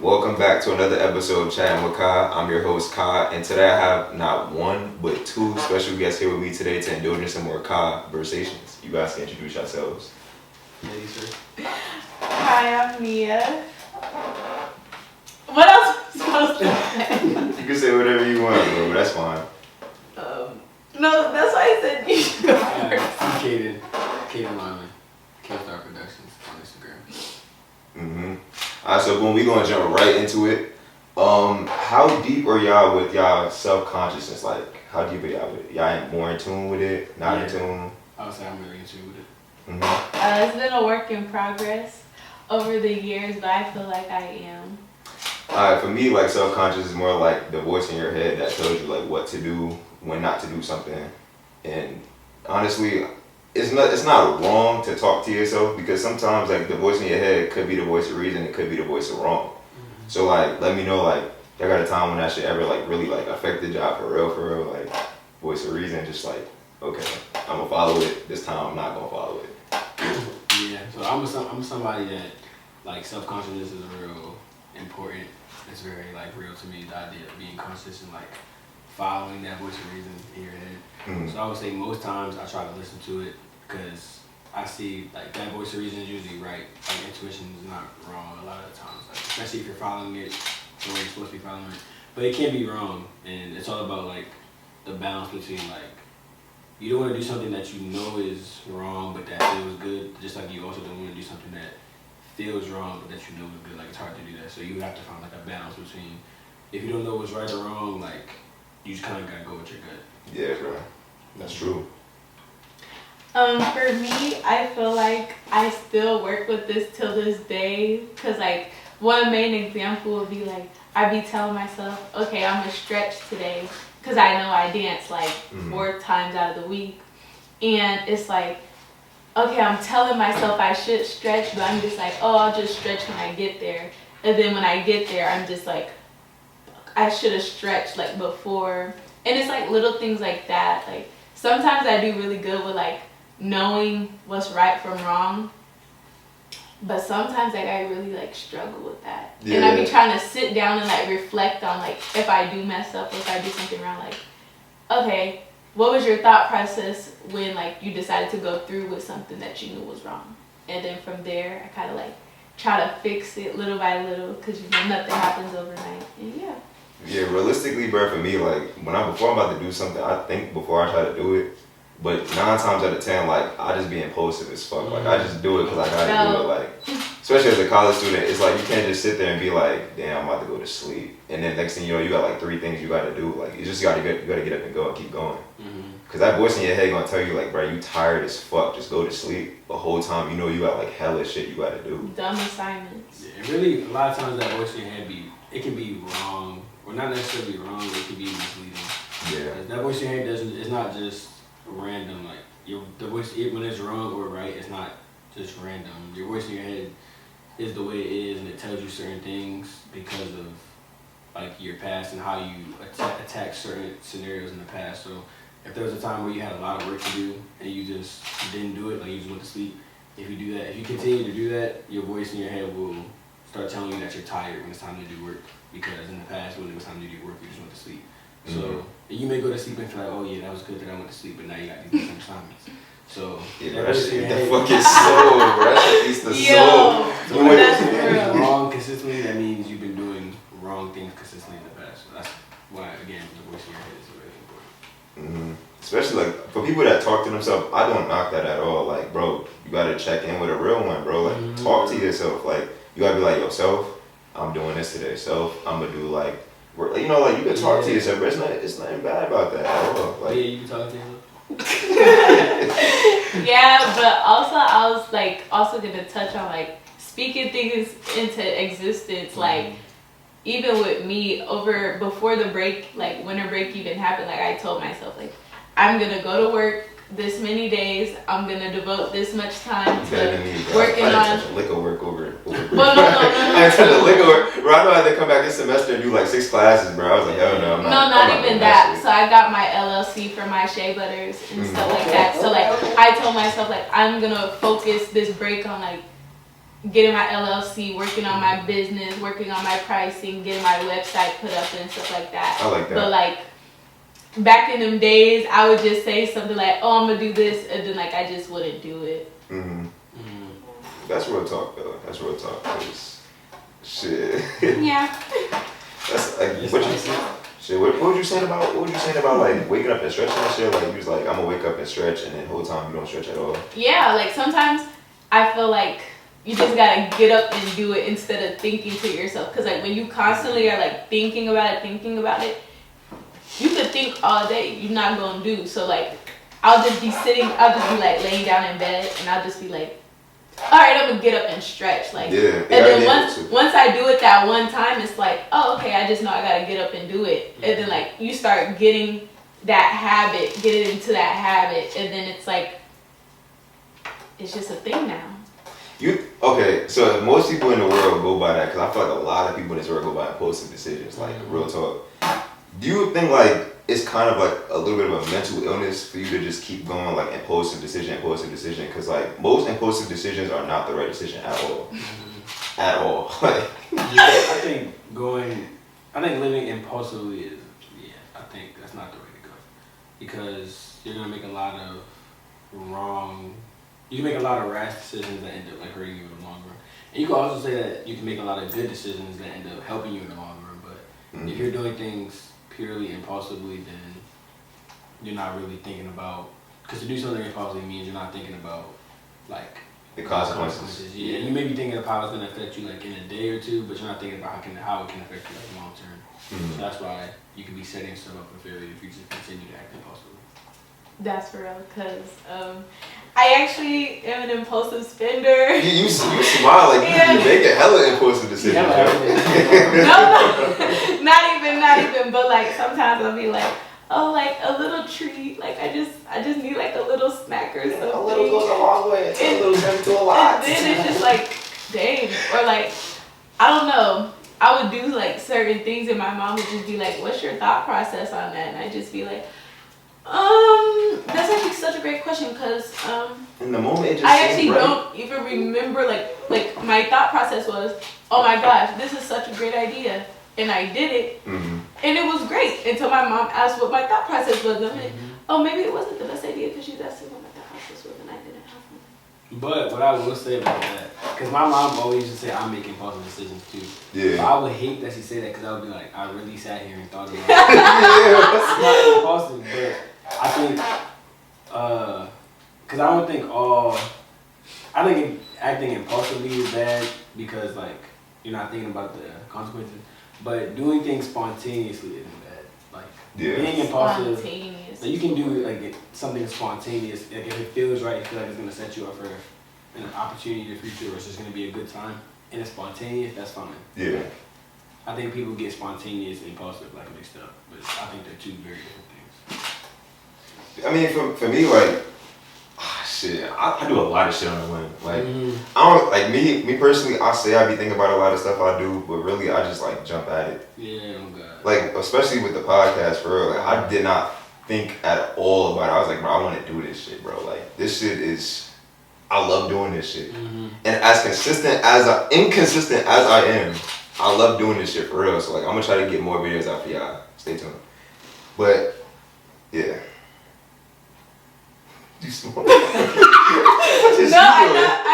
Welcome back to another episode of Chatting with Ka. I'm your host Ka, and today I have not one but two special guests here with me today to indulge in some more Cahversations. You guys can introduce yourselves. Ladies first. Hi, I'm Mia. What else am I supposed to say? You can say whatever you want, bro, but that's fine. No, that's why I said you should go first. I'm Kaden Lyman, K-Star Productions on Instagram. Alright, so boom, we gonna jump right into it. How deep are y'all with y'all self-consciousness? Like, how deep are y'all with it? Y'all ain't more in tune with it? Not in tune? I would say I'm really in tune with it. It's been a work in progress over the years, but I feel like I am. Alright, for me, like, self-conscious is more like the voice in your head that tells you, like, what to do, when not to do something. And honestly, it's not wrong to talk to yourself, because sometimes, like, the voice in your head could be the voice of reason, it could be the voice of wrong. So, like, let me know, like, I got a time when that shit ever, like, really, like, affected y'all for real, like, voice of reason, just like, okay, I'm gonna follow it, this time I'm not gonna follow it. Yeah, so I'm somebody that, like, self-consciousness is real important. It's very, like, real to me, the idea of being conscious and, like, following that voice of reason in your head. So I would say most times I try to listen to it because I see, like, that voice of reason is usually right. Like, intuition is not wrong a lot of the times, like, especially if you're following it the way you're supposed to be following it. But it can be wrong, and it's all about, like, the balance between, like, you don't want to do something that you know is wrong but that feels good, just like you also don't want to do something that feels wrong but that you know is good. Like, it's hard to do that, so you have to find, like, a balance between, if you don't know what's right or wrong, like, you just kind of gotta go with your gut. Yeah, bro. That's true. For me, I feel like I still work with this till this day, cause, like, one main example would be, like, I be telling myself, okay, I'm gonna stretch today, cause I know I dance like 4 times out of the week, and it's like, okay, I'm telling myself I should stretch, but I'm just like, oh, I'll just stretch when I get there, and then when I get there, I'm just like, I should have stretched, like, before. And it's like little things like that. Like, sometimes I do really good with, like, knowing what's right from wrong, but sometimes, like, I really, like, struggle with that. Yeah. And I be trying to sit down and, like, reflect on, like, if I do mess up, if I do something wrong, like, okay, what was your thought process when, like, you decided to go through with something that you knew was wrong? And then from there, I kind of, like, try to fix it little by little, because, you know, nothing happens overnight. And yeah. Yeah, realistically, bro, for me, like, before I'm about to do something, I think before I try to do it. But 9 times out of 10, like, I just be impulsive as fuck. Like, I just do it because I gotta do it. Like, especially as a college student, it's like you can't just sit there and be like, damn, I'm about to go to sleep. And then next thing you know, you got like 3 things you gotta do. Like, you gotta get up and go and keep going. Because that voice in your head gonna tell you, like, bro, you tired as fuck, just go to sleep. The whole time, you know, you got like hella shit you gotta do. Dumb assignments. Yeah, really, a lot of times that voice in your head it can be wrong. Or not necessarily wrong, it could be misleading. Yeah. That voice in your head it's not just random. Like, the voice, when it's wrong or right, it's not just random. Your voice in your head is the way it is, and it tells you certain things because of, like, your past and how you attack certain scenarios in the past. So if there was a time where you had a lot of work to do and you just didn't do it, like you just went to sleep, if you continue to do that, your voice in your head will start telling you that you're tired when it's time to do work. Because in the past, when it was time to do work, you just went to sleep. So you may go to sleep and feel like, oh yeah, that was good that I went to sleep, but now you got these different assignments. So yeah, that shit, the fucking soul, bro. That shit eats the soul. So when it's wrong consistently, that means you've been doing wrong things consistently in the past. So that's why, again, the voice in your head is really important. Especially, like, for people that talk to themselves, I don't knock that at all. Like, bro, you gotta check in with a real one, bro. Like, talk to yourself. Like, you gotta be like, yo, self, I'm doing this today. Self, I'm gonna do, like, work. You know, like, you can talk to yourself, but it's nothing bad about that at all. Like, yeah, you can talk to yourself. Yeah, but also I was, like, also gonna touch on, like, speaking things into existence. Like, even with me, before the break, like, winter break even happened, like, I told myself, like, I'm gonna go to work this many days, I'm gonna devote this much time to working on. I didn't touch liquor work over. Well, no. I didn't touch liquor work. Bro, I know I had to come back this semester and do like 6 classes, bro. I was like, hell no, I'm not. No, not even that. So I got my LLC for my shea butters and stuff like that. So, like, I told myself, like, I'm gonna focus this break on, like, getting my LLC, working on my business, working on my pricing, getting my website put up and stuff like that. I like that. But like back in them days, I would just say something like, "Oh, I'm gonna do this," and then like I just wouldn't do it. That's real talk, though. That's real talk. 'Cause shit. Yeah. That's like what you shit. What was you saying about? What was you saying about like waking up and stretching and shit? Like you was like, I'm gonna wake up and stretch, and then the whole time you don't stretch at all. Yeah, like sometimes I feel like you just gotta get up and do it instead of thinking to yourself. Cause like when you constantly are like thinking about it, you could think all day, you're not gonna do. So like I'll just be like laying down in bed, and I'll just be like, all right, I'm gonna get up and stretch. Like, yeah. And then once I do it that one time, it's like, oh, okay, I just know I gotta get up and do it. And then like you start getting that habit, get into that habit, and then it's like, it's just a thing now. So most people in the world go by that, because I feel like a lot of people in this world go by impulsive decisions, like real talk. Do you think like it's kind of like a little bit of a mental illness for you to just keep going like impulsive decision? Because like most impulsive decisions are not the right decision at all. At all. I think living impulsively is, I think that's not the way to go. Because you're going to make a lot of rash decisions that end up like hurting you in the long run. And you can also say that you can make a lot of good decisions that end up helping you in the long run. But if you're doing things purely impulsively, then you're not really thinking about, because to do something impulsively means you're not thinking about like the consequences. Yeah, you may be thinking of how it's going to affect you like in a day or two, but you're not thinking about how it can affect you like long term. So that's why you could be setting yourself up for failure if you just continue to act impulsively. That's for real, because I actually am an impulsive spender. You smile like you make a hella impulsive decision. No, not even. But like sometimes I'll be like, oh, like a little treat. Like I just need like a little snack or something. A little goes a long way. A little turns to a lot. And then it's just like, dang. Or like, I don't know. I would do like certain things, and my mom would just be like, "What's your thought process on that?" And I'd just be like, that's actually such a great question, because in the moment it just I actually right. don't even remember like my thought process was, oh my gosh, this is such a great idea, and I did it, and it was great until my mom asked what my thought process was. I'm like, oh, maybe it wasn't the best idea because she's asking what my thought process was, and I didn't have one. But what I will say about that, because my mom always used to say I'm making impulsive decisions too. Yeah. But I would hate that she said that, because I would be like, I really sat here and thought about it. It's not impulsive, but I think, because I think acting impulsively is bad because like you're not thinking about the consequences, but doing things spontaneously isn't bad. Like being impulsive, like, you can do like something spontaneous. Like if it feels right, you feel like it's gonna set you up for an opportunity in the future, or it's just gonna be a good time, and it's spontaneous. That's fine. Yeah. I think people get spontaneous and impulsive like mixed up, but I think they're two very different things. I mean, for me, like, shit, I do a lot of shit on the whim. Like, I don't, like, me personally, I say I be thinking about a lot of stuff I do, but really, I just, like, jump at it. Yeah, oh God. Like, especially with the podcast, for real, like, I did not think at all about it. I was like, bro, I want to do this shit, bro. Like, this shit is, I love doing this shit. And as inconsistent as I am, I love doing this shit, for real. So, like, I'm going to try to get more videos out for y'all. Stay tuned. But, yeah. You smart. No, I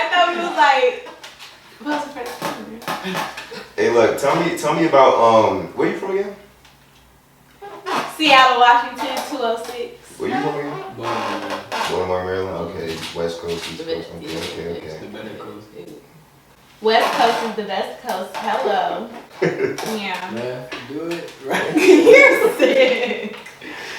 thought we was like, what's the first? Hey, look, tell me about where you from again? Seattle, Washington, 206. Where you from again? Baltimore, Maryland. Okay, West Coast, East Coast. Okay. It's the better coast. West Coast is the best coast. Hello. Yeah. Do it right. You're sick.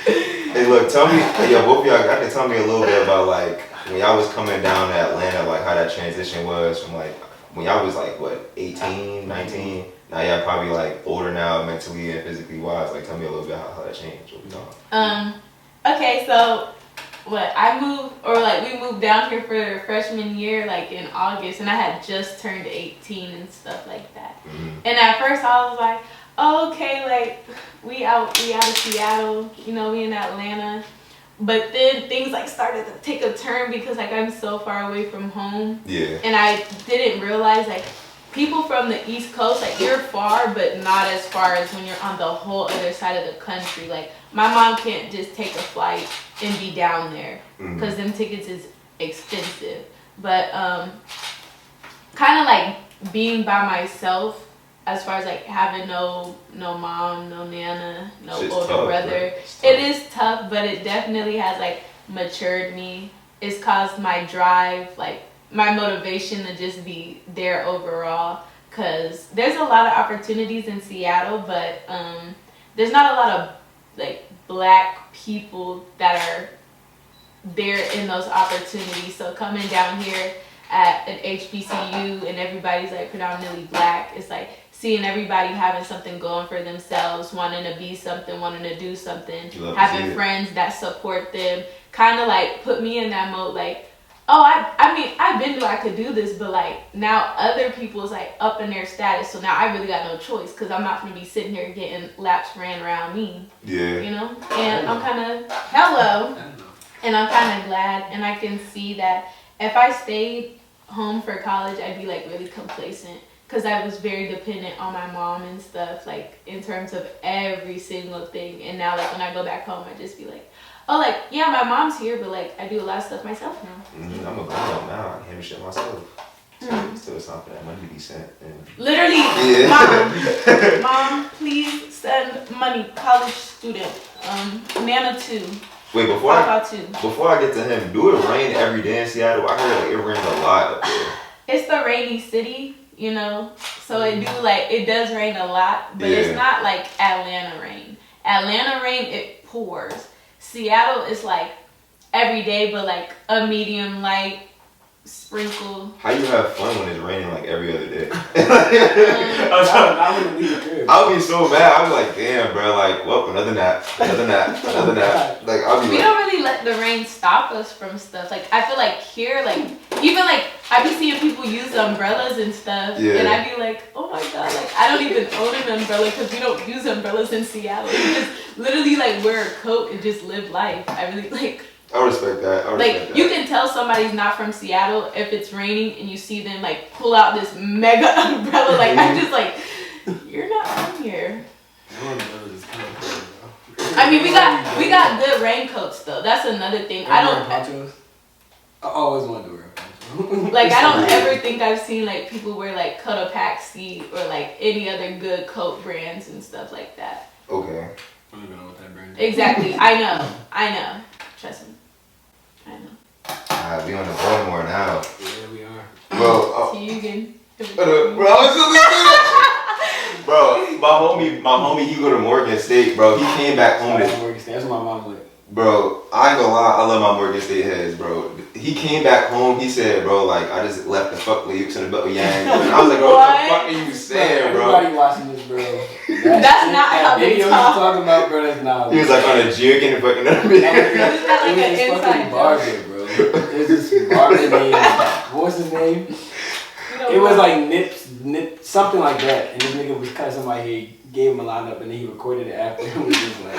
Hey, look, tell me, both of y'all, I can tell me a little bit about like when y'all was coming down to Atlanta, like how that transition was from like when y'all was like what, 18, 19. Now y'all probably like older now, mentally and physically wise. Like, tell me a little bit how that changed. What we talking? Okay, so we moved down here for freshman year, like in August, and I had just turned 18 and stuff like that. And at first I was like, oh, okay, like we out of Seattle, you know, we in Atlanta. But then things like started to take a turn because like I'm so far away from home. Yeah. And I didn't realize like people from the East Coast, like you're far, but not as far as when you're on the whole other side of the country. Like my mom can't just take a flight and be down there because them tickets is expensive. But kind of like being by myself, as far as like having no mom, no nana, no Shit's older tough, brother. right? It is tough, but it definitely has like matured me. It's caused my drive, like my motivation to just be there overall. Cause there's a lot of opportunities in Seattle, but there's not a lot of like black people that are there in those opportunities. So coming down here at an HBCU and everybody's like predominantly black, it's like seeing everybody having something going for themselves, wanting to be something, wanting to do something, having friends that support them, kind of like put me in that mode like, oh, I mean, I've been knew I could do this, but like now other people's like up in their status, so now I really got no choice because I'm not going to be sitting here getting laps ran around me. Yeah. You know? And I'm kind of, hello. And I'm kind of glad, and I can see that if I stayed home for college, I'd be like really complacent. Because I was very dependent on my mom and stuff, like, in terms of every single thing. And now, like, when I go back home, I just be like, oh, like, yeah, my mom's here, but, like, I do a lot of stuff myself now. I'm a grown up now. I can handle shit myself. So it's not for that money to be sent. Literally, Mom, please send money. College student. Nana 2. Wait, before I get to him, do it rain every day in Seattle? I heard like, it rains a lot up there. It's the rainy city. You know, so it does rain a lot, but it's not like Atlanta rain. Atlanta rain, it pours. Seattle is like every day, but like a medium light sprinkle. How you have fun when it's raining like every other day? I wouldn't leave the crib. I would be so mad. I'd be like, damn, bro, like, well, another nap. Like, I'll be we don't really let the rain stop us from stuff. Like, I feel like here, like, even like, I be seeing people use umbrellas and stuff, and I be like, oh my god, like, I don't even own an umbrella because we don't use umbrellas in Seattle. We just literally, like, wear a coat and just live life. I really, like... I respect that. You can tell somebody's not from Seattle if it's raining and you see them like pull out this mega umbrella. Like I'm just like, you're not from here. I mean, we got good raincoats though. That's another thing. I always wanted to wear a poncho. Like I don't ever think I've seen like people wear like Cotopaxi or like any other good coat brands and stuff like that. Okay. I don't even know what that brand is. Exactly. I know. Trust me. I know. We on the Baltimore now. Yeah, we are. Bro, my homie, he go to Morgan State, bro. He came back home. Morgan State. That's what my mom like. Bro, I ain't gonna lie, I love my Morgan State heads, bro. He came back home, he said, bro, like, I just left the fuck leaves in the butt of Yang. And I was like, bro, what the fuck are you saying, bro? Everybody watching this, bro. That's not how they talk. talk. Talking about, bro, that's not. He was like on a jig and fucking It was fucking barber, bro. There's this barber named, what's his name? It was like Nip, something like that. And this nigga was cutting somebody hair, gave him a lineup, and then he recorded it after. It was just like,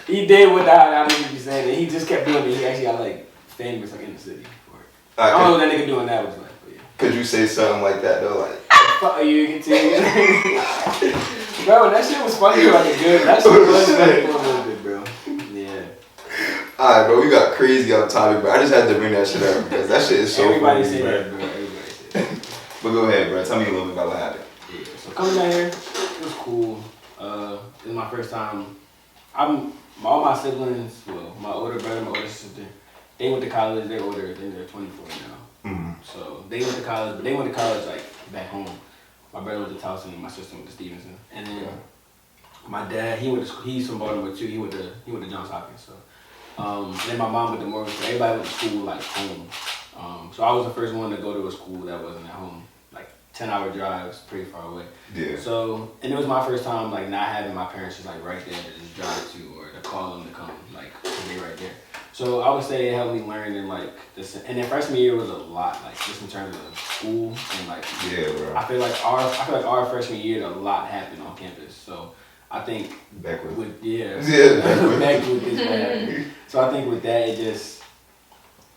he did without, I don't even be saying it. He just kept doing it. He actually got like famous like in the city for it. I don't know what that nigga doing that was like, but yeah. Could you say something like that though? Like, fuck are you continue? Bro, that shit was funny like a good. That shit was funny for a little bit, bro. Yeah. Alright, bro, we got crazy off topic, bro. I just had to bring that shit up because that shit is so Everybody funny, say bro. that, bro. Everybody say that. But go ahead, bro. Tell me a little bit about what happened. Yeah. So coming down here, it was cool. It was my first time. All my siblings, well, my older brother, my older sister, they went to college. They're older. I think they're 24 now. Mm-hmm. So they went to college, but they went to college like back home. My brother went to Towson, and my sister went to Stevenson. And then my dad, he's from Baltimore too. He went to Johns Hopkins. So and then my mom went to Morgan. So everybody went to school like home. So I was the first one to go to a school that wasn't at home. 10-hour drives, pretty far away. Yeah. So, and it was my first time, like, not having my parents just, like, right there to just drive to or to call them to come, like, to be right there. So, I would say it helped me learn and, like, this. And then freshman year was a lot, like, just in terms of school and, like, yeah, bro. I feel like our freshman year, a lot happened on campus. So, I think Backward. backward is bad. So I think with that,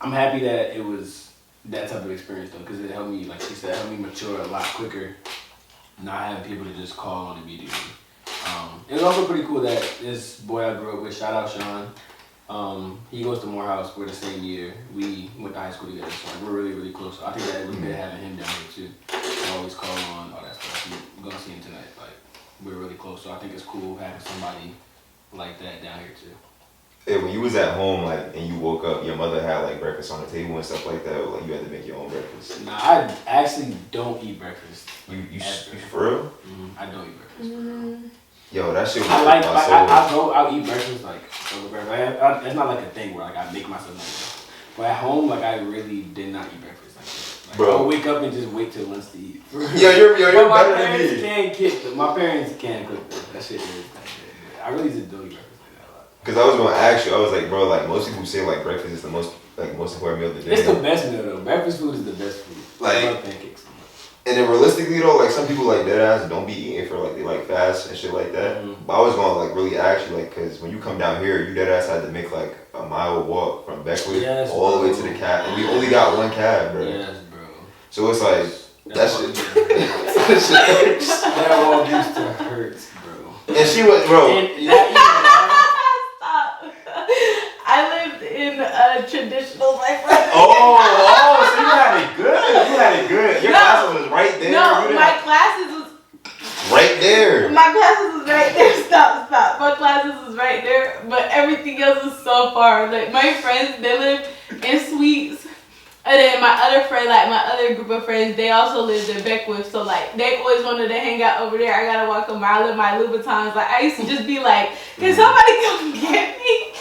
I'm happy that it was that type of experience though, because it helped me, like she said, it helped me mature a lot quicker. Not having people to just call on immediately. It was also pretty cool that this boy I grew up with, shout out Sean, he goes to Morehouse. We're the same year. We went to high school together, so like, we're really, really close. So I think that it was good having him down here too. I always call on all that stuff. We're gonna see him tonight. Like we're really close, so I think it's cool having somebody like that down here too. Hey, when you was at home, like, and you woke up, your mother had like breakfast on the table and stuff like that. Or, like, you had to make your own breakfast. Nah, I actually don't eat breakfast. You for real? I don't eat breakfast. Yo, that shit was I'll eat breakfast like over breakfast. It's not like a thing where like I make myself like that. But at home, like I really did not eat breakfast like that. Like, bro, I'll wake up and just wait till lunch to eat. You're better than me. My parents can't cook that shit. I really just don't eat breakfast. Cause I was gonna ask you, I was like, bro, like most people say like breakfast is the most important meal of the day. It's the best meal though. Breakfast food is the best food. Like, I love pancakes so much. And then realistically though, like some people like dead ass don't be eating for like they like fast and shit like that. But I was gonna like really ask you like, cause when you come down here, you dead ass had to make like a mile walk from Beckwith all the way to the cab, and we only got one cab, bro. Yes, bro. So it's like that shit. That walk used to hurt, bro. And she was, bro. I lived in a traditional life. Oh, so you had it good. You had it good. Your classes was right there. No, my classes was right there. My classes was right there. Stop. My classes was right there, but everything else was so far. Like my friends, they live in suites. And then my other friend, like my other group of friends, they also lived in Beckwith. So like they always wanted to hang out over there. I gotta walk a mile in my Louboutins. Like I used to just be like, can somebody come get me?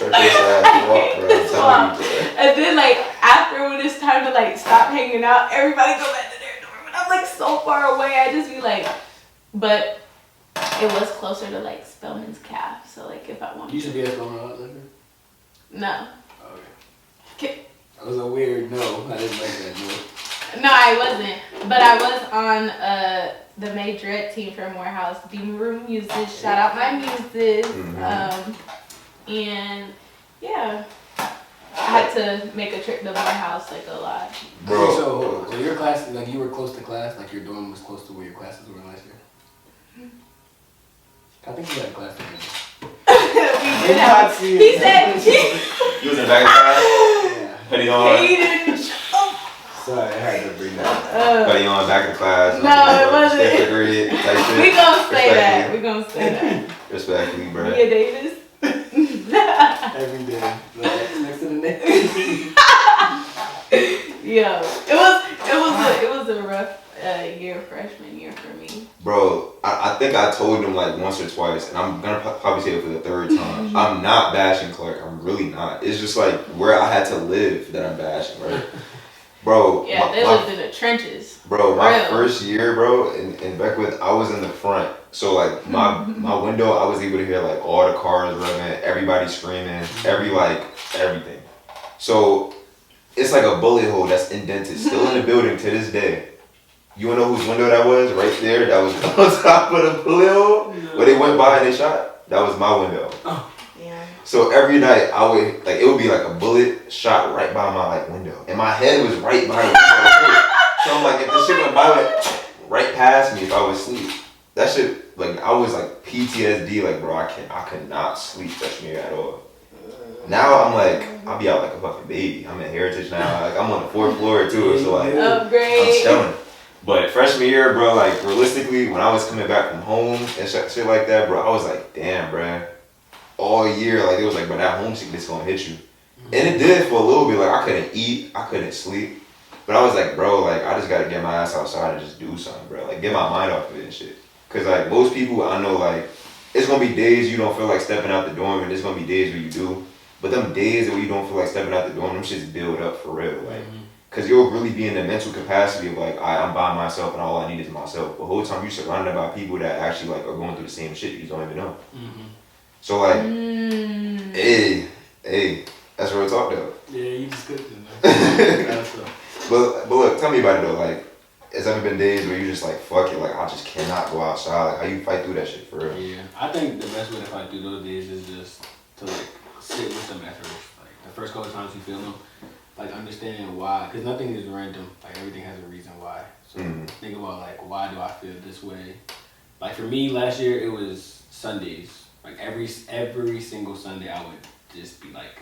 And then like after when it's time to like stop hanging out, everybody go back to their dorm. And I'm like so far away. I just be like, but it was closer to like Spelman's Calf. So like if I wanted you should be at Spelman living? No. Okay. That was a weird no. I didn't like that no. No, I wasn't. But I was on the majorette team for Morehouse. Beam Room Muses. Shout out my muses. And yeah. I had to make a trip to Morehouse like a lot. Bro. So your class, like you were close to class, like your dorm was close to where your classes were last year? I think you had a class together. He said you was in the back of class? Yeah. Putting on. Sorry, I had to bring that. Putting on back of class. No, it wasn't. We gonna say that. We gonna say that. Respectfully, bro. Mia Davis. Every day. Next to the name. Yo, it was a rough freshman year for me. Bro, I think I told him like once or twice, and I'm gonna probably say it for the third time. I'm not bashing Clark. I'm really not. It's just like where I had to live that I'm bashing, right? Bro. Yeah, they lived in the trenches. Bro, my first year, bro, in Beckwith, I was in the front. So like my window, I was able to hear like all the cars revving, everybody screaming, everything. So it's like a bullet hole that's indented, still in the building to this day. You wanna know whose window that was? Right there, that was on top of the bullet hole where they went by and they shot. That was my window. Oh. Yeah. So every night I would it would be like a bullet shot right by my like window, and my head was right by the window. So I'm like, if the shit went by like right past me, if I was asleep, that shit like I was like PTSD. Like bro, I could not sleep freshman year at all. Now I'm like, I'll be out like a fucking baby. I'm in Heritage now. Like I'm on the 4th floor too, so like upgrade. I'm chilling. But freshman year, bro, like realistically, when I was coming back from home and shit like that, bro, I was like, damn, bro. All year, like it was like, bro, that homesickness gonna hit you. And it did for a little bit. Like I couldn't eat, I couldn't sleep. But I was like, bro, like I just gotta get my ass outside and just do something, bro. Like get my mind off of it and shit. Cause like most people I know, like it's gonna be days you don't feel like stepping out the dorm, and there's gonna be days where you do. But them days where you don't feel like stepping out the dorm, them shits build up for real, like. Cause you'll really be in the mental capacity of like, I'm by myself and all I need is myself. But the whole time you're surrounded by people that actually like are going through the same shit you don't even know. So like, hey, that's real talk though. Yeah, you just cooked it, man. But look, tell me about it though. Like, has ever been days where you just like, fuck it, like I just cannot go outside? Like how you fight through that shit for real? Yeah, I think the best way to fight through those days is just to like sit with them at first. Like the first couple times you feel them, like understanding why, because nothing is random. Like everything has a reason why. So think about like, why do I feel this way? Like for me, last year it was Sundays. Like every single Sunday I would just be like,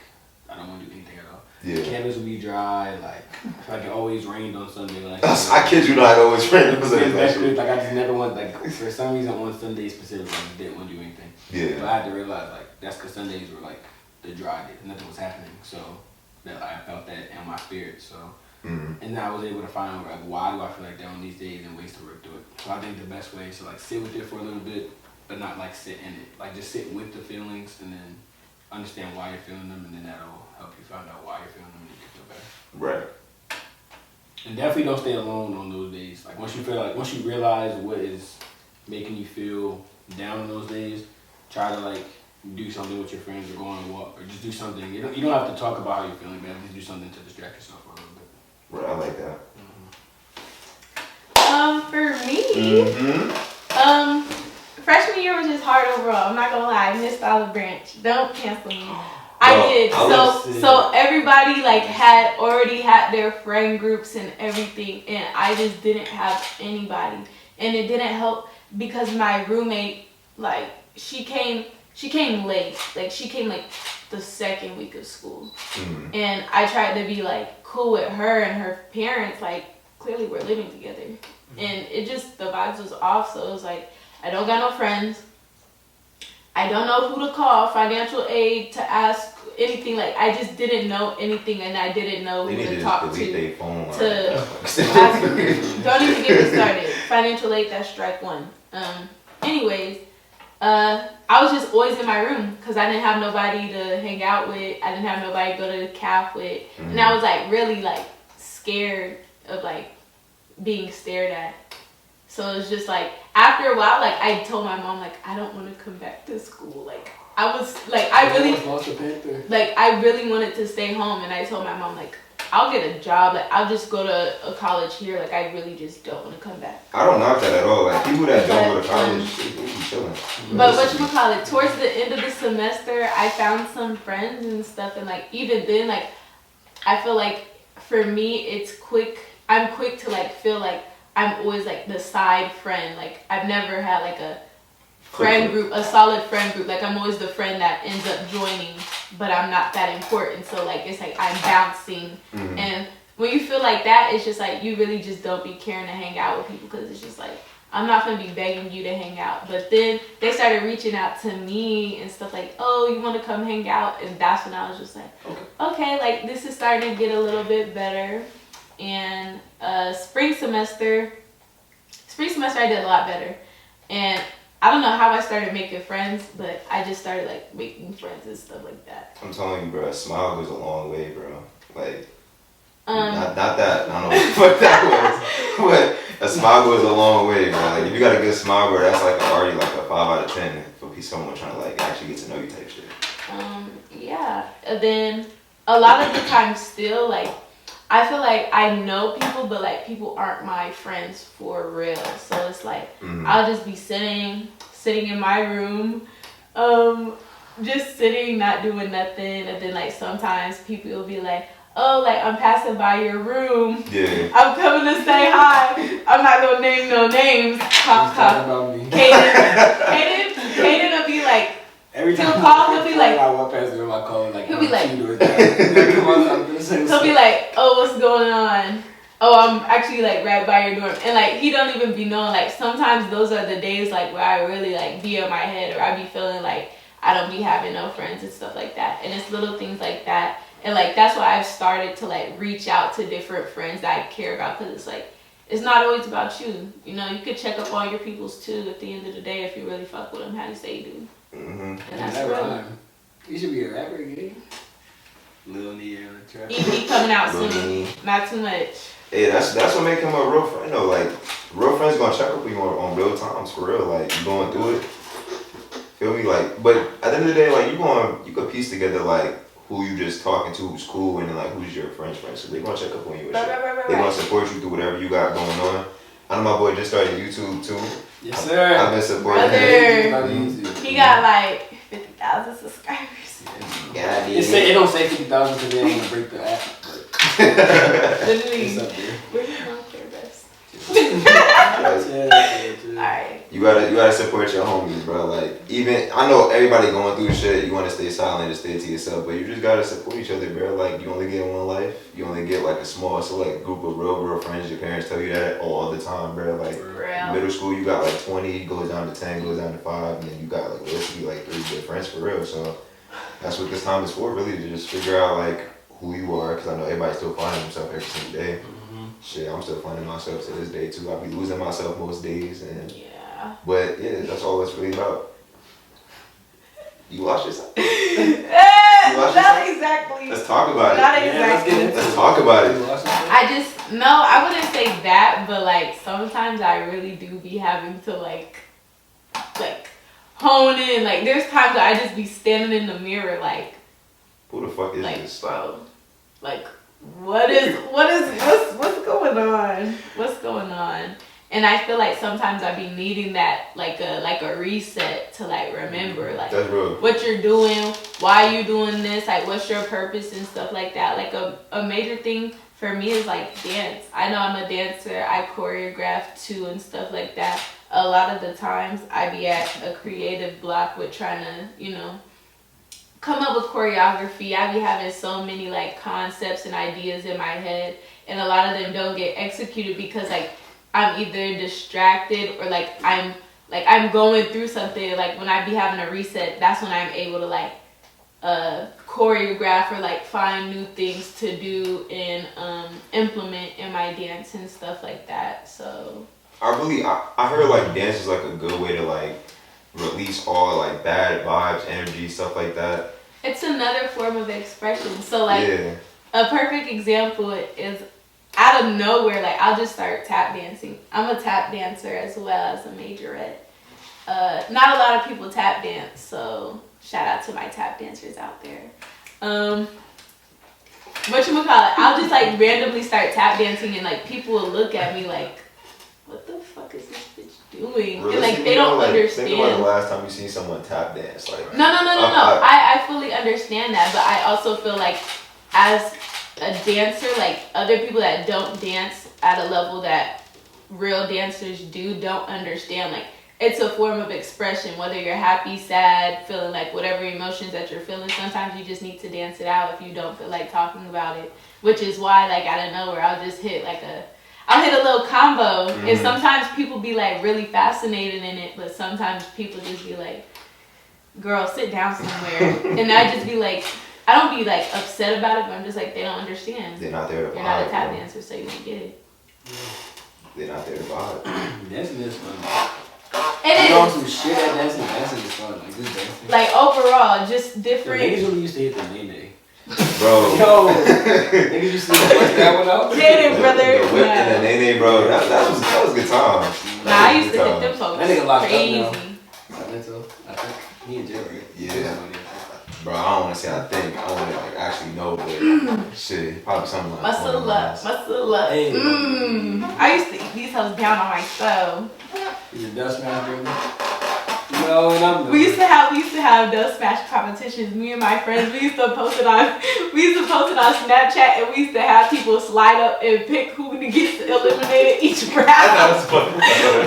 I don't want to do anything at all. Yeah. Campus would be dry. Like I feel like it always rained on Sunday. Like I kid you not, it always rained on Sunday. like I just never want, like for some reason on Sunday specifically, I just didn't want to do anything. Yeah. But I had to realize like that's because Sundays were like the dry days, nothing was happening. So that I felt that in my spirit. So and then I was able to find out like, why do I feel like that on these days and ways to work through it. So I think the best way is to like sit with it for a little bit, but not like sit in it. Like just sit with the feelings and then understand why you're feeling them, and then that'll help you find out why you're feeling them and you can feel better. Right. And definitely don't stay alone on those days. Like once you realize what is making you feel down on those days, try to like do something with your friends or go on a walk or just do something. You don't have to talk about how you're feeling, but just do something to distract yourself for a little bit. Right, I like that. For me, freshman year was just hard overall. I'm not gonna lie, I missed Olive Branch. Don't cancel me. I did. So everybody like had already had their friend groups and everything, and I just didn't have anybody. And it didn't help because my roommate, like, she came late. Like she came like the second week of school. And I tried to be like cool with her and her parents, like clearly we're living together. And it just, the vibes was off, so it was like, I don't got no friends. I don't know who to call, financial aid, to ask anything. Like, I just didn't know anything, and I didn't know who to talk to. Ask, don't even get me started. Financial aid, that's strike one. Anyways, I was just always in my room because I didn't have nobody to hang out with. I didn't have nobody to go to the caf with. And I was like really like scared of like being stared at. So it was just like, after a while, like I told my mom, like, I don't want to come back to school. Like I was like, I really wanted to stay home. And I told my mom, like, I'll get a job. Like I'll just go to a college here. Like I really just don't want to come back. I don't knock that at all. Like people that don't go to college, they be chilling. But whatchamacallit, towards the end of the semester, I found some friends and stuff. And like, even then, like, I feel like for me, it's quick. I'm quick to like feel like I'm always like the side friend. Like I've never had like a friend group, a solid friend group. Like I'm always the friend that ends up joining, but I'm not that important. So like it's like I'm bouncing. And when you feel like that, it's just like you really just don't be caring to hang out with people because it's just like I'm not gonna be begging you to hang out. But then they started reaching out to me and stuff like, oh, you want to come hang out? And that's when I was just like, okay, like this is starting to get a little bit better. And spring semester I did a lot better. And I don't know how I started making friends, but I just started like making friends and stuff like that. I'm telling you, bro, a smile goes a long way, bro. Like, not that, I don't know what the fuck that was, but a smile goes a long way, bro. Like, if you got a good smile, bro, that's like already like a 5 out of 10 for someone trying to like actually get to know you type shit. Yeah. And then a lot of the time still, like, I feel like I know people, but like people aren't my friends for real. So it's like I'll just be sitting in my room, just sitting, not doing nothing. And then like sometimes people will be like, oh, like I'm passing by your room. Yeah. I'm coming to say hi. I'm not gonna name no names. Cop. Kaden will be like, every time he'll be like, I walk past him, I call him like, he'll be like, he'll be like, oh, what's going on? Oh, I'm actually like right by your dorm. And like, he don't even be knowing, like sometimes those are the days like where I really like be in my head or I be feeling like I don't be having no friends and stuff like that. And it's little things like that. And like, that's why I've started to like reach out to different friends that I care about. Cause it's like, it's not always about you. You know, you could check up on your peoples too at the end of the day if you really fuck with them. How do you say you do? And that's real. You should be a rapper again. Lil Nia on the track. EP coming out soon. Not too much. Hey, that's what make him a real friend though. Like, real friends gonna check up with you on real times for real. Like, you going through it. Feel me? Like, but at the end of the day, like you could piece together like who you just talking to, who's cool, and then like who's your friend's friend. So they gonna check up on you and shit. They gonna support you through whatever you got going on. I know my boy just started YouTube too. Yes, sir. I've been supporting Brother. him. He got like 50,000 subscribers. Yeah, It don't say 50,000 because they don't want to break the app. Literally. It's up there. We're not their best. Alright. You gotta support your homies, bro. Like, even I know everybody going through shit. You want to stay silent and stay to yourself, but you just gotta support each other, bro. Like, you only get one life. You only get like a small select group of real friends. Your parents tell you that all the time, bro. Like, Real. middle school, you got like 20, goes down to 10, goes down to 5, and then you got like literally like 3 good friends for real. So that's what this time is for, really, to just figure out like who you are, because I know everybody's still finding himself every single day. Shit, I'm still finding myself to this day too. I be losing myself most days, and but yeah, that's all it's really about. You lost yourself. Not exactly. Let's talk about it. Not exactly. Let's talk about it. I wouldn't say that, but like sometimes I really do be having to like hone in. Like there's times where I just be standing in the mirror like, who the fuck is like, this? bro, like what's going on? What's going on? And I feel like sometimes I be needing that like a reset to like remember like That's real. what you're doing, why you doing this, like what's your purpose and stuff like that. Like a major thing for me is like dance. I know I'm a dancer, I choreograph too and stuff like that. A lot of the times I be at a creative block with trying to, you know, come up with choreography. I be having so many like concepts and ideas in my head, and a lot of them don't get executed because like I'm either distracted or like I'm going through something. Like when I be having a reset, that's when I'm able to like choreograph or like find new things to do and implement in my dance and stuff like that. So I heard like dance is like a good way to like release all like bad vibes, energy, stuff like that. It's another form of expression. So like yeah. A perfect example is out of nowhere, like I'll just start tap dancing. I'm a tap dancer as well as a majorette. Not a lot of people tap dance, so shout out to my tap dancers out there. Whatchamacallit, I'll just like randomly start tap dancing and like people will look at me like, what the fuck is this bitch doing? And like they don't understand. Think about the last time you seen someone tap dance. Like No. I fully understand that, but I also feel like as a dancer, like other people that don't dance at a level that real dancers don't understand. Like it's a form of expression, whether you're happy, sad, feeling like whatever emotions that you're feeling. Sometimes you just need to dance it out if you don't feel like talking about it, which is why like out of nowhere I'll just hit I'll hit a little combo. And sometimes people be like really fascinated in it, but sometimes people just be like, girl, sit down somewhere. And I just be like, I don't be like upset about it, but I'm just like, they don't understand. They're not there to vibe. You're not a tap dancer, so you don't get it. They're not there to vibe. Dancing is fun. It is. You know some shit at dancing. Dancing is fun. Like this dancing. Like overall, just different. Niggas really used to hit the nene. Bro. Yo, niggas used to bust that one out. Get it, brother. The whip and the nene, bro. That was good times. Nah, I used to hit them folks. That nigga locked crazy. up now. I think he in jail, right? Yeah. Bro, I don't want to say I think. I want to like actually know, but shit, probably something like Muscle up. Hey. I used to eat these hoes down on my stove. Is it dust smash, baby? No, and I'm We used to have those smash competitions. Me and my friends, we used to post it on Snapchat, and we used to have people slide up and pick who gets eliminated each round. That was funny.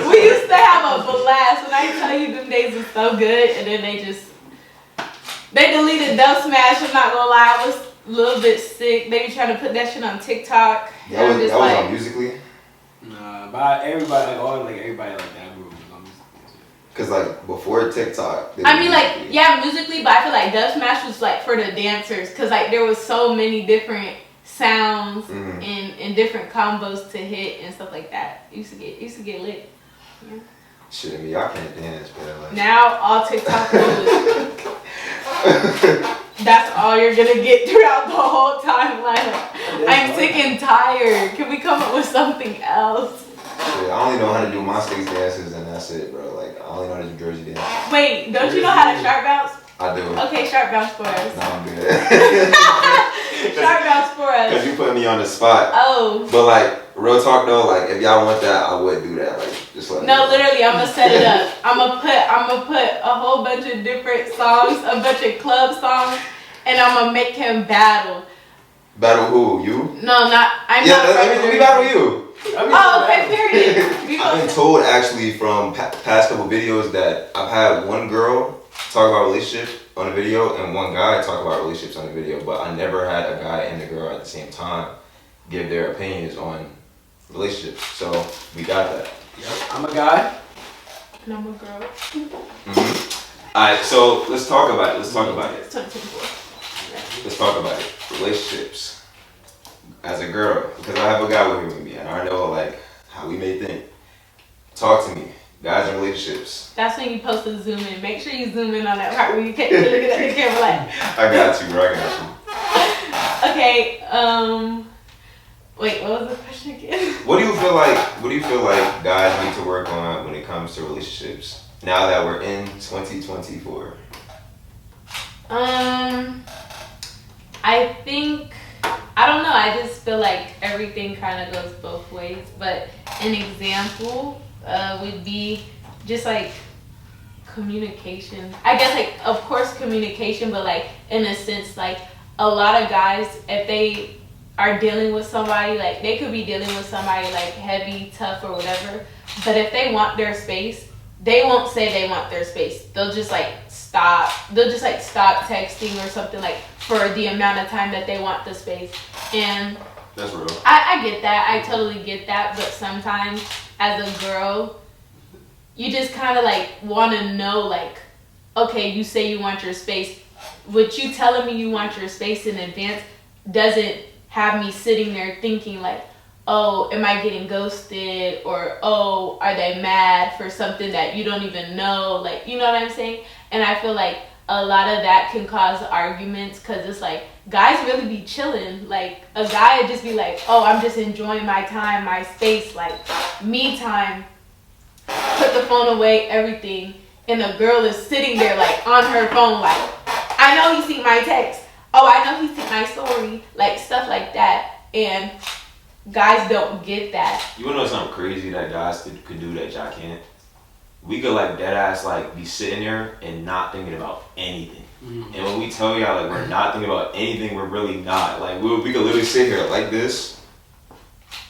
We used to have a blast. When I tell you, them days was so good, and then they deleted Dub Smash. I'm not gonna lie, I was a little bit sick. They be trying to put that shit on TikTok. That was on Musical.ly? Nah, but everybody like that group was on Musical.ly. Cause like before TikTok. I mean like, yeah, Musical.ly, but I feel like Dub Smash was like for the dancers. Cause like there was so many different sounds and different combos to hit and stuff like that. It used to get lit. Yeah. Shit, I mean, y'all can't dance, bro. Like. Now all TikTok is that's all you're gonna get throughout the whole time. Like, I'm sick and tired. Can we come up with something else? Shit, I only know how to do my stage dances and that's it, bro. Like, I only know how to do Jersey dance. Wait, don't you know how to sharp bounce? I do. Okay, sharp bounce for us. No, I'm good. Sharp bounce for us. Cause you put me on the spot. Oh. But like, real talk though, like if y'all want that, I would do that. Like just like No, literally, I'm gonna set it up. I'm gonna put a whole bunch of different songs, a bunch of club songs, and I'm gonna make him battle. Battle who? You? No, not. I'm yeah, not. let me battle you. Oh, okay, period. I've been told actually from past couple videos that I've had one girl talk about relationships on a video and one guy talk about relationships on a video, but I never had a guy and a girl at the same time give their opinions on relationships. So we got that. Yep, I'm a guy. And I'm a girl. Mm-hmm. Alright, so let's talk about it. It's 2024. Let's talk about it. Relationships. As a girl, because I have a guy with me and I know like how we may think. Talk to me. Guys in relationships. That's when you post to zoom in. Make sure you zoom in on that part where you can't look at the camera like. I got you, bro. I got you. Okay. Wait. What was the question again? What do you feel like guys need to work on when it comes to relationships now that we're in 2024? I think. I don't know. I just feel like everything kind of goes both ways. But an example would be just like communication. I guess like of course communication, but like in a sense like a lot of guys if they are dealing with somebody like they could be dealing with somebody like heavy, tough or whatever. But if they want their space, they won't say they want their space. They'll just like stop. They'll just like stop texting or something like for the amount of time that they want the space. And that's real. I get that. I totally get that. But sometimes as a girl, you just kind of like want to know like, okay, you say you want your space. What you telling me you want your space in advance doesn't have me sitting there thinking like, oh, am I getting ghosted? Or, oh, are they mad for something that you don't even know? Like, you know what I'm saying? And I feel like a lot of that can cause arguments because it's like, guys really be chilling. Like, a guy would just be like, oh, I'm just enjoying my time, my space, like, me time. Put the phone away, everything. And the girl is sitting there, like, on her phone, like, I know he seen my text. Oh, I know he seen my story. Like, stuff like that. And guys don't get that. You wanna know something crazy that guys could do that y'all can't? We could like dead ass like be sitting there and not thinking about anything. Mm-hmm. And when we tell y'all like we're not thinking about anything, we're really not. Like we could literally sit here like this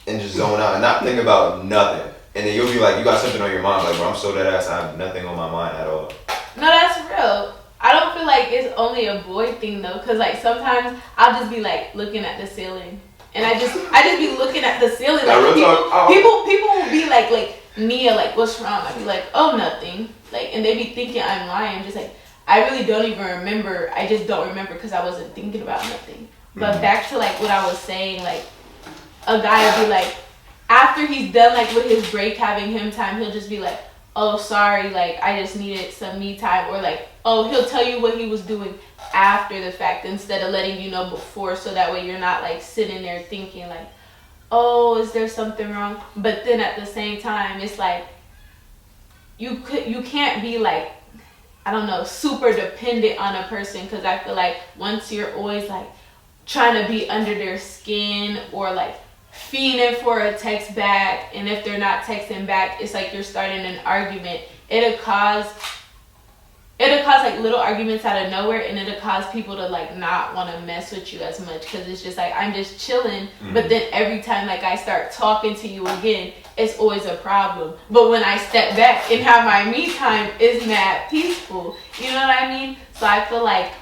and just zone out and not think about nothing. And then you'll be like, you got something on your mind, like bro, I'm so dead ass, I have nothing on my mind at all. No, that's real. I don't feel like it's only a boy thing though, cause like sometimes I'll just be like looking at the ceiling. And I just be looking at the ceiling. Like people will be like Nia, like what's wrong? I'd be like, oh nothing. Like and they be thinking I'm lying. I'm just like I really don't even remember. I just don't remember because I wasn't thinking about nothing. But back to like what I was saying, like a guy would be like after he's done like with his break having him time, he'll just be like, oh sorry, like I just needed some me time, or like oh he'll tell you what he was doing after the fact instead of letting you know before, so that way you're not like sitting there thinking like, oh, is there something wrong? But then at the same time, it's like you can't be like, I don't know, super dependent on a person, because I feel like once you're always like trying to be under their skin or like fiending for a text back, and if they're not texting back, it's like you're starting an argument. It'll cause like little arguments out of nowhere, and it'll cause people to like not want to mess with you as much because it's just like I'm just chilling. But then every time like I start talking to you again, it's always a problem. But when I step back and have my me time, it's mad peaceful. You know what I mean? So I feel like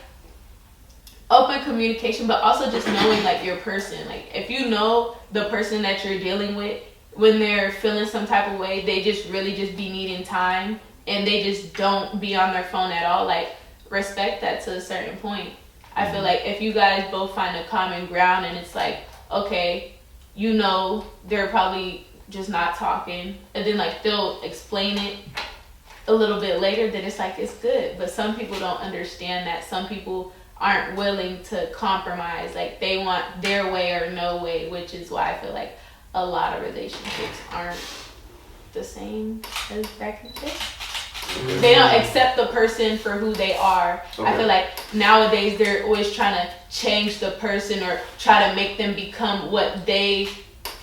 open communication, but also just knowing like your person. Like if you know the person that you're dealing with, when they're feeling some type of way, they just really just be needing time, and they just don't be on their phone at all, like respect that to a certain point. I feel like if you guys both find a common ground and it's like, okay, you know they're probably just not talking, and then like they'll explain it a little bit later, then it's like it's good. But some people don't understand that. Some people aren't willing to compromise, like they want their way or no way, which is why I feel like a lot of relationships aren't the same as back in the day. They don't accept the person for who they are. Okay. I feel like nowadays they're always trying to change the person or try to make them become what they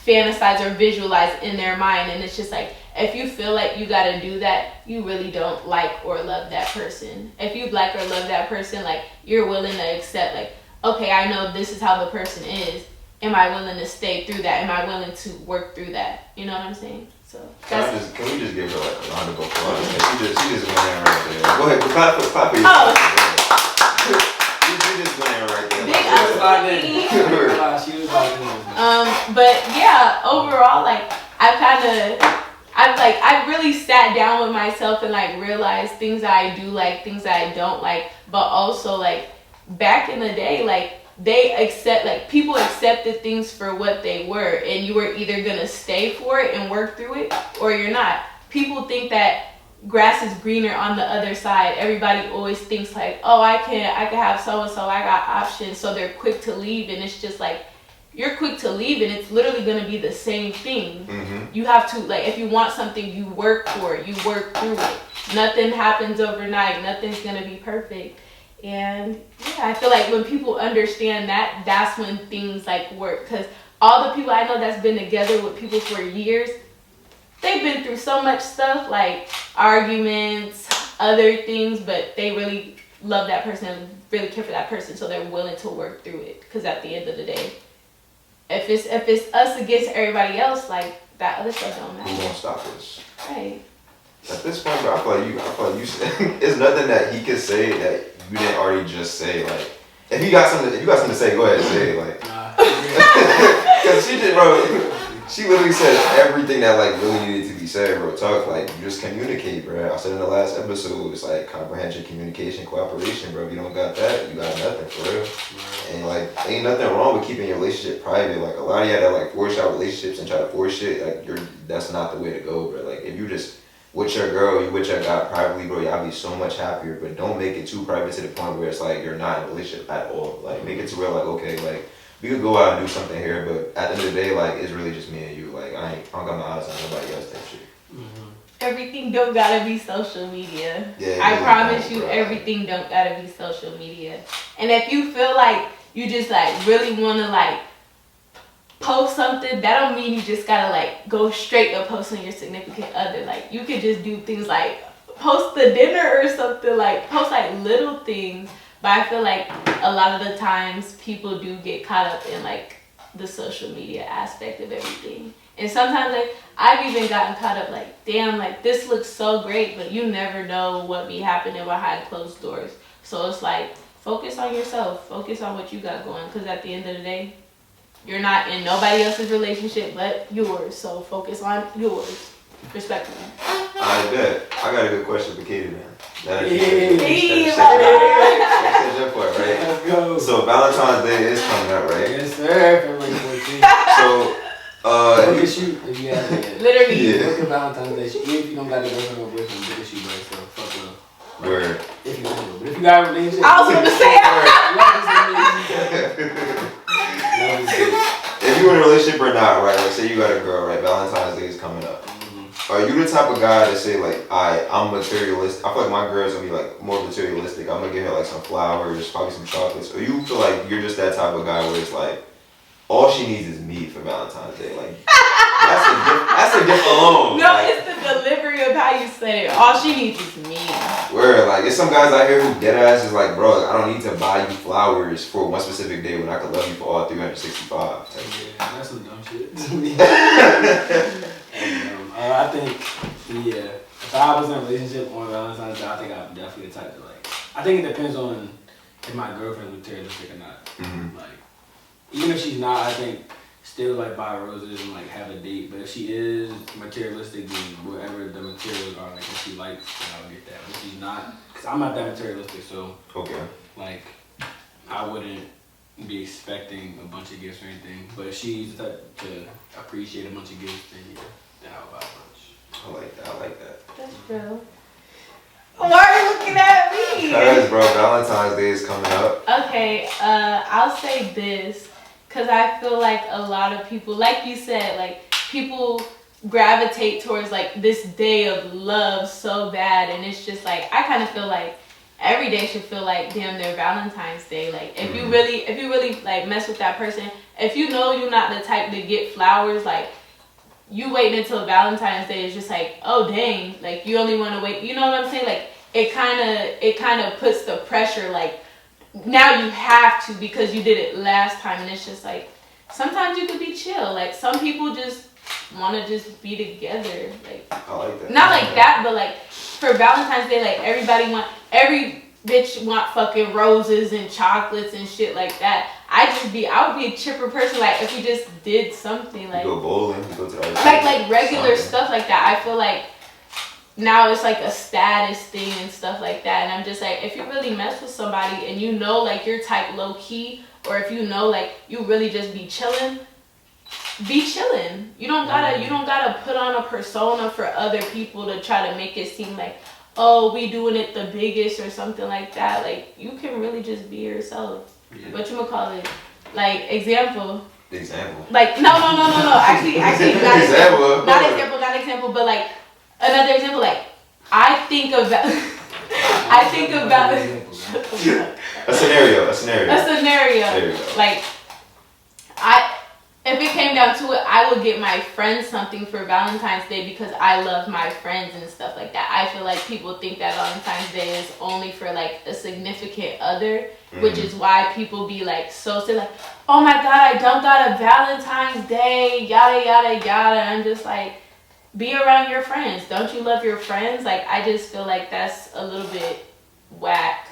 fantasize or visualize in their mind. And it's just like, if you feel like you gotta do that, you really don't like or love that person. If you like or love that person, like, you're willing to accept, like, okay, I know this is how the person is. Am I willing to stay through that? Am I willing to work through that? You know what I'm saying? So can we just give her like a round of applause? She just went in right there. Go ahead, clap for you. Oh. You just went in right there. Big up She was like, but yeah, overall, like, I've really sat down with myself and like realized things that I do like, things that I don't like, but also like back in the day, like, people accepted things for what they were, and you were either gonna stay for it and work through it, or you're not. People think that grass is greener on the other side. Everybody always thinks like, oh, I can have so and so, I got options, so they're quick to leave, and it's just like, you're quick to leave, and it's literally gonna be the same thing. Mm-hmm. You have to, like, if you want something, you work for it, you work through it. Nothing happens overnight. Nothing's gonna be perfect. And yeah, I feel like when people understand that, that's when things like work. Because all the people I know that's been together with people for years, they've been through so much stuff, like arguments, other things, but they really love that person and really care for that person, so they're willing to work through it. Because at the end of the day, if it's us against everybody else, like, that other stuff don't matter. Who gonna stop us? Right. At this point, bro, I feel like you said it's nothing that he could say that you didn't already just say. Like, if you got something to say, go ahead and say it. Like, cause she did, bro. She literally said everything that like really needed to be said, bro. Talk, like, you just communicate, bro. I said in the last episode, it's like comprehension, communication, cooperation, bro. If you don't got that, you got nothing for real. And like, ain't nothing wrong with keeping your relationship private. Like, a lot of y'all that like force out relationships and try to force shit, like, that's not the way to go, bro. Like, if you just with your girl, you with your guy privately, bro, y'all be so much happier. But don't make it too private to the point where it's like you're not in a relationship at all. Like, make it to where like, okay, like, we could go out and do something here, but at the end of the day, like, it's really just me and you. Like, I don't got my eyes on nobody else type shit. mm-hmm. Everything don't gotta be social media. Yeah, I really promise don't, you, bro. everything don't gotta be social media. And if you feel like you just like really wanna like post something, that don't mean you just gotta like go straight to posting your significant other. Like, you could just do things like post the dinner or something, like post like little things. But I feel like a lot of the times people do get caught up in like the social media aspect of everything. And sometimes like I've even gotten caught up like, damn, like this looks so great, but you never know what be happening behind closed doors. So it's like, focus on yourself, focus on what you got going, because at the end of the day, you're not in nobody else's relationship but yours. So focus on yours, respectfully. I bet. I got a good question for Katie, man. That's your part, right? Let's go. So Valentine's Day is coming up, right? Yes, sir. February 14th. So, Look at you if you have it. Literally. Yeah. Look at Valentine's Day. Even if you don't got a girlfriend or boyfriend, look at you, bro. So fuck with her. Where? If you want to. But if you got a relationship, I was gonna say If you're in a relationship or not, right? Like, say you got a girl, right? Valentine's Day is coming up. Are you the type of guy to say like, I'm materialistic? I feel like my girl's gonna be like more materialistic. I'm gonna give her like some flowers, probably some chocolates. Or you feel like you're just that type of guy where it's like, all she needs is me for Valentine's Day. Like, that's a gift alone. No, like, it's the delivery of how you say it. All she needs is me. Where like, there's some guys out here who dead ass is like, bro, I don't need to buy you flowers for one specific day when I could love you for all 365. Yeah, that's some dumb shit. I think, yeah, if I was in a relationship on Valentine's Day, I think I'm definitely the type to like, I think it depends on if my girlfriend's materialistic or not. Mm-hmm. Like, even if she's not, I think still like buy roses and like have a date. But if she is materialistic, then whatever the materials are, like if she likes, then I'll get that. But if she's not, because I'm not that materialistic, so Okay. like I wouldn't be expecting a bunch of gifts or anything. But if she's the type to appreciate a bunch of gifts, then yeah, then I'll buy a bunch. I like that. That's true. Why are you looking at me? Because, bro, Valentine's Day is coming up. Okay, I'll say this, because I feel like a lot of people, like you said, like people gravitate towards like this day of love so bad, and it's just like, I kind of feel like every day should feel like damn near Valentine's Day. Like if you really like mess with that person, if you know you're not the type to get flowers, like you waiting until Valentine's Day is just like, oh dang, like you only want to wait. You know what I'm saying? Like it kind of puts the pressure like now you have to because you did it last time, and it's just like sometimes you could be chill. Like some people just want to just be together. Like I like that. Not like that, but like for Valentine's Day, like every bitch want fucking roses and chocolates and shit like that. I would be a chipper person. Like if we just did something like you go bowling, you go to the like regular stuff like that. I feel like now it's like a status thing and stuff like that. And I'm just like, if you really mess with somebody and you know like you're type low key, or if you know like you really just be chilling. You don't gotta put on a persona for other people to try to make it seem like, oh, we doing it the biggest or something like that. Like you can really just be yourself. Yeah. What you call it? Like example. Like no. Actually, not example. But like another example. Like I think about a scenario. There you go. Like if it came down to it, I would get my friends something for Valentine's Day because I love my friends and stuff like that. I feel like people think that Valentine's Day is only for like a significant other, which is why people be like so like, oh my god, I don't got a Valentine's Day, yada yada yada. I'm just like, be around your friends. Don't you love your friends? Like I just feel like that's a little bit whack.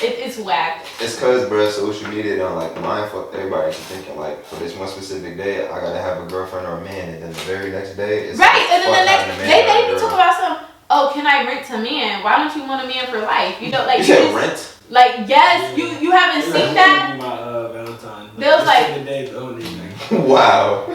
It's whack. It's cause, bro, social media don't like mind fuck everybody into thinking like for this one specific day I gotta have a girlfriend or a man, and then the very next day it's right. And then the next they be talk about some. Oh, can I rent a man? Why don't you want a man for life? You know, like you said rent. Like yes, you haven't seen that. My Valentine. There was like the day the only thing. Wow.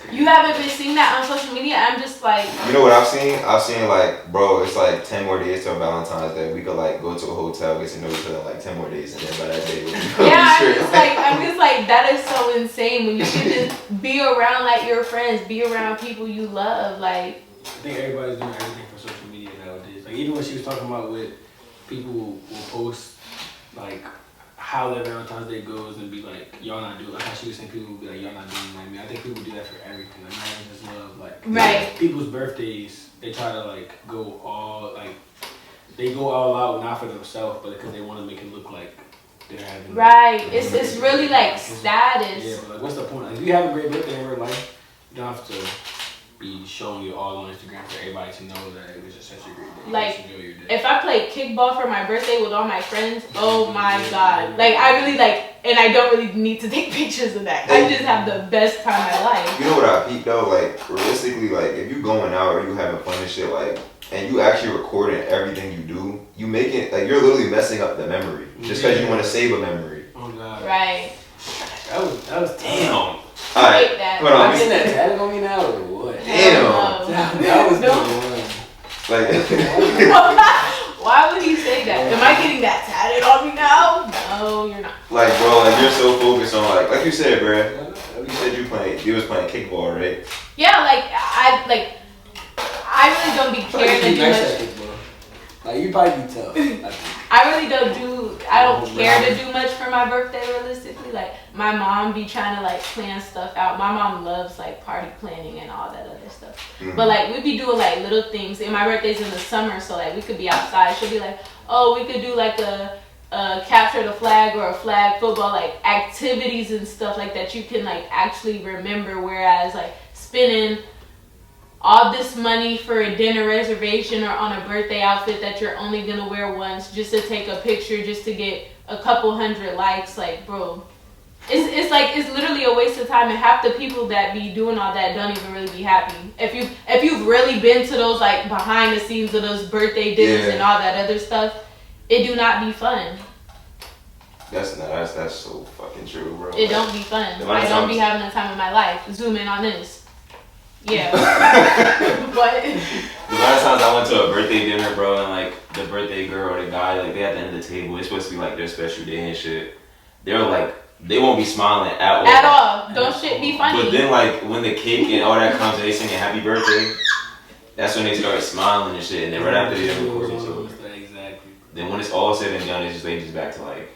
You haven't been seeing that on social media. I'm just like. You know what I've seen? I've seen like, bro, it's like 10 more days till Valentine's Day. We could like go to a hotel, get to know each other in like 10 more days, and then by that day we'll be I'm just like that is so insane when you should just be around like your friends, be around people you love. Like I think everybody's doing everything for social media nowadays. Like even when she was talking about with people will post like how their Valentine's Day goes and be like, y'all not doing, like how she was saying people will be like, y'all not doing like me. I think people do that for everything. Like not even just love. Like right. People's birthdays, they try to like go all out not for themselves, but because they want to make it look like they're having. Right. It's really like status. Yeah, but like what's the point? Like, if you have a great birthday in real life, you don't have to be showing you all on Instagram for everybody to know that it was just such a great day. Like, if I played kickball for my birthday with all my friends, oh my god. Like, I really like, and I don't really need to take pictures of that. I just have the best time of my life. You know what I peeped though? Like, realistically, like, if you going out or you having fun and shit, like, and you actually recording everything you do, you make it, like, you're literally messing up the memory. Just because you want to save a memory. Oh god. Right. That was damn. Alright, hold on. I'm getting that tatted on me now or what? Damn. That was the one. Like, why would he say that? Am I getting that tatted on me now? No, you're not. like, bro, like you're so focused on like you said, bro. You said you was playing kickball, right? Yeah, I really don't be caring to do much. Like you probably be tough. I don't care to do much for my birthday realistically. Like my mom be trying to like plan stuff out. My mom loves like party planning and all that other stuff. But like we be doing like little things. And my birthday's in the summer, so like we could be outside. She'll be like, oh, we could do like a capture the flag or a flag football, like activities and stuff like that you can like actually remember. Whereas like spending all this money for a dinner reservation or on a birthday outfit that you're only gonna wear once just to take a picture just to get a couple hundred likes, like bro, it's literally a waste of time, and half the people that be doing all that don't even really be happy. If you've really been to those like behind the scenes of those birthday dinners and all that other stuff, it do not be fun. That's so fucking true, bro. It don't be fun. I don't be having the time of my life. Zoom in on this. Yeah. But the last times I went to a birthday dinner, bro, and like the birthday girl or the guy, like they at the end of the table, it's supposed to be like their special day and shit. They're like, they won't be smiling at all. At all. Don't shit be funny. But then like when the cake and all that comes and they singing happy birthday, that's when they start smiling and shit. And then right after they recording, so then when it's all said and done, it's just they just back to like,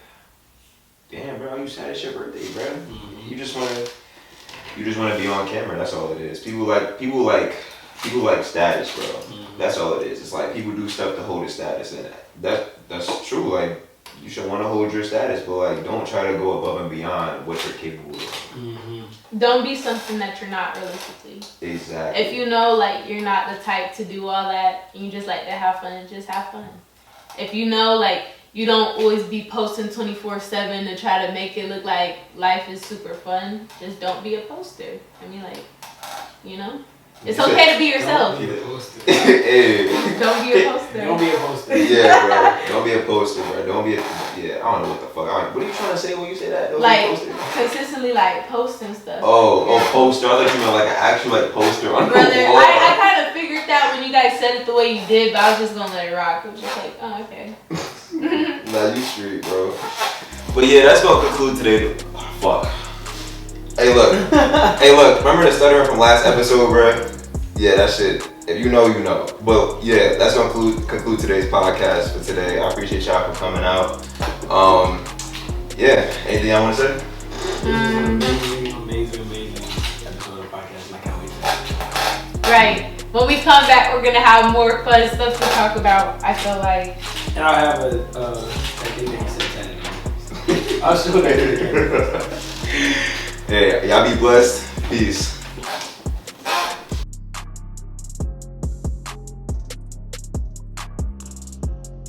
damn, bro, you sad it's your birthday, bro. Mm-hmm. You just wanna be on camera. That's all it is. People like status, bro. Mm-hmm. That's all it is. It's like people do stuff to hold a status, and that's true. Like you should want to hold your status, but like don't try to go above and beyond what you're capable of. Mm-hmm. Don't be something that you're not realistically. Exactly. If you know like you're not the type to do all that, and you just like to have fun, just have fun. If you know like you don't always be posting 24/7 to try to make it look like life is super fun, just don't be a poster. I mean like, you know? It's okay to be yourself. Don't be a poster. Hey. Don't be a poster. Don't be a poster. Yeah, bro. Don't be a poster, bro. Don't be a. Yeah, I don't know what the fuck. What are you trying to say when you say that? Don't Like be a poster? consistently like posting stuff. Oh, Yeah. poster. I thought you meant like an actual like poster on the Brother, wall. I kind of figured that when you guys said it the way you did, but I was just gonna let it rock. I was just like, oh, okay. Nah, you street, bro. But yeah, that's gonna conclude today. Fuck. Hey, look. Remember the stuttering from last episode, bro? Yeah, that shit. If you know, you know. But yeah, that's gonna conclude today's podcast for today. I appreciate y'all for coming out. Yeah. Anything I want to say? Amazing episode of the podcast. And I can't wait. Right. When we come back, we're gonna have more fun stuff to talk about. I feel like. And I'll have a thing that he said. I'll show that. Hey, y'all be blessed. Peace.